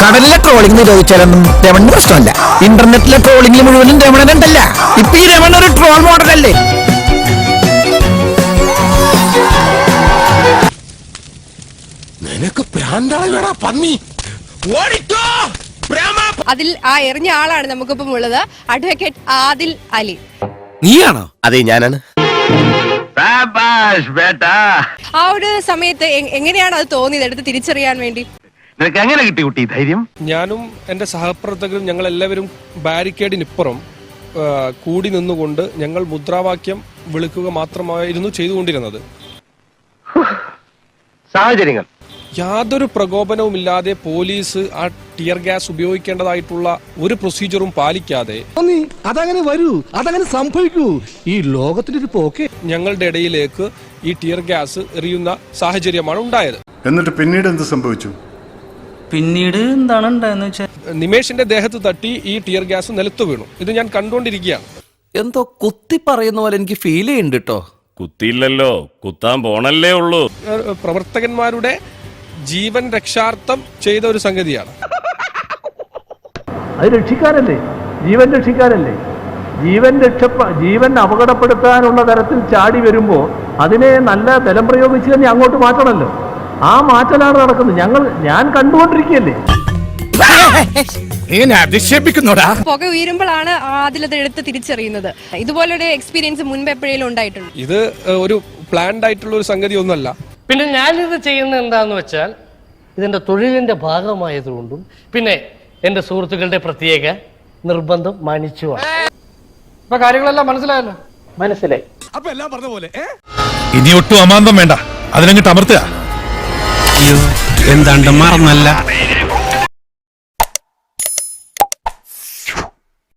കടലിലെ ട്രോളിംഗ് നിരോധിച്ചാലൊന്നും രമണിന് പ്രശ്നമല്ല. ഇന്റർനെറ്റിലെ ട്രോളിംഗിൽ മുഴുവനും രമണനുണ്ടല്ല. ഇപ്പൊ ഈ രമണ ഒരു ട്രോൾ മോഡലല്ലേ? നിനക്ക് പ്രാന്താളാ പന്നി. ഓടിക്കോ. അതിൽ ആ എറിഞ്ഞ ആളാണ് നമുക്കിപ്പം ഉള്ളത്, അഡ്വക്കേറ്റ് ആദിൽ അലി. നീയാണോ? അതെ, ഞാനാണ്. ആ ഒരു സമയത്ത് എങ്ങനെയാണ് അത് തോന്നിയത്, എടുത്ത് തിരിച്ചറിയാൻ വേണ്ടി? നിനക്ക് എങ്ങനെ കിട്ടി കുട്ടി ധൈര്യം? ഞാനും എൻ്റെ സഹപ്രവർത്തകരും ഞങ്ങൾ എല്ലാവരും ബാരിക്കേഡിനിപ്പുറം കൂടി നിന്നുകൊണ്ട് ഞങ്ങൾ മുദ്രാവാക്യം വിളിക്കുക മാത്രമായിരുന്നു ചെയ്തുകൊണ്ടിരുന്നത്. സാഹചര്യങ്ങൾ യാതൊരു പ്രകോപനവുമില്ലാതെ പോലീസ് ആ ടിയർ ഗ്യാസ് ഉപയോഗിക്കേണ്ടതായിട്ടുള്ള ഒരു പ്രൊസീജിയറും പാലിക്കാതെ അതങ്ങനെ വരൂ, അതങ്ങനെ സംഭവിക്കൂ. ഈ ലോകത്തിന്റെ ഒരു പോക്ക്. ഞങ്ങളുടെ ഇടയിലേക്ക് ഈ ടിയർ ഗ്യാസ് എറിയുന്ന സാഹചര്യമാണ് ഉണ്ടായത്. എന്നിട്ട് പിന്നീട് എന്ത് സംഭവിച്ചു? പിന്നീട് എന്താണ് ഉണ്ടായെന്ന് വെച്ചാൽ നിമേഷിന്റെ ദേഹത്ത് തട്ടി ഈ ടിയർ ഗ്യാസ് നിലത്തു വീണു. ഇത് ഞാൻ കണ്ടുകൊണ്ടിരിക്കുകയാണ്. എന്തോ കുത്തി പറയുന്ന പോലെ എനിക്ക് ഫീൽ ചെയ്യുന്നുണ്ട് കേട്ടോ. കുത്തിയില്ലല്ലോ, കുത്താൻ പോണല്ലേ ഉള്ളൂ. പ്രവർത്തകന്മാരുടെ ജീവൻ രക്ഷാർത്ഥം ചെയ്ത ഒരു സംഗതിയാണ്. അത് രക്ഷിക്കാനല്ലേ, ജീവൻ രക്ഷിക്കാനല്ലേ. ജീവൻ അപകടപ്പെടുത്താനുള്ള തരത്തിൽ ചാടി വരുമ്പോൾ അതിനെ നല്ല ബലം പ്രയോഗിച്ച് തന്നെ അങ്ങോട്ട് മാറ്റണമല്ലോ. ആ മാറ്റലാണ് നടക്കുന്നത്. ഞാൻ കണ്ടുകൊണ്ടിരിക്കുകയല്ലേ. പുക ഉയരുമ്പോഴാണ് അതിലത് എടുത്ത് തിരിച്ചറിയുന്നത്. ഇതുപോലൊരു എക്സ്പീരിയൻസ് മുൻപ് എപ്പോഴേലും ഉണ്ടായിട്ടുണ്ട്? ഇത് ഒരു പ്ലാൻഡ് ആയിട്ടുള്ള ഒരു സംഗതി ഒന്നല്ല. പിന്നെ ഞാനിത് ചെയ്യുന്നത് എന്താന്ന് വെച്ചാൽ ഇതിൻ്റെ തൊഴിലിൻ്റെ ഭാഗമായതുകൊണ്ടും പിന്നെ എൻ്റെ സുഹൃത്തുക്കളുടെ പ്രത്യേക നിർബന്ധം മാനിച്ചുമാണ്. ഇപ്പൊ കാര്യങ്ങളെല്ലാം മനസ്സിലായല്ലോ? മനസ്സിലായി. അപ്പൊ എല്ലാം പറഞ്ഞ പോലെ ഇനി ഒട്ടും അമാന്തം വേണ്ട, അതിനങ്ങിട്ട് അമർത്തുക. എന്താണ്ട് മറന്നല്ല.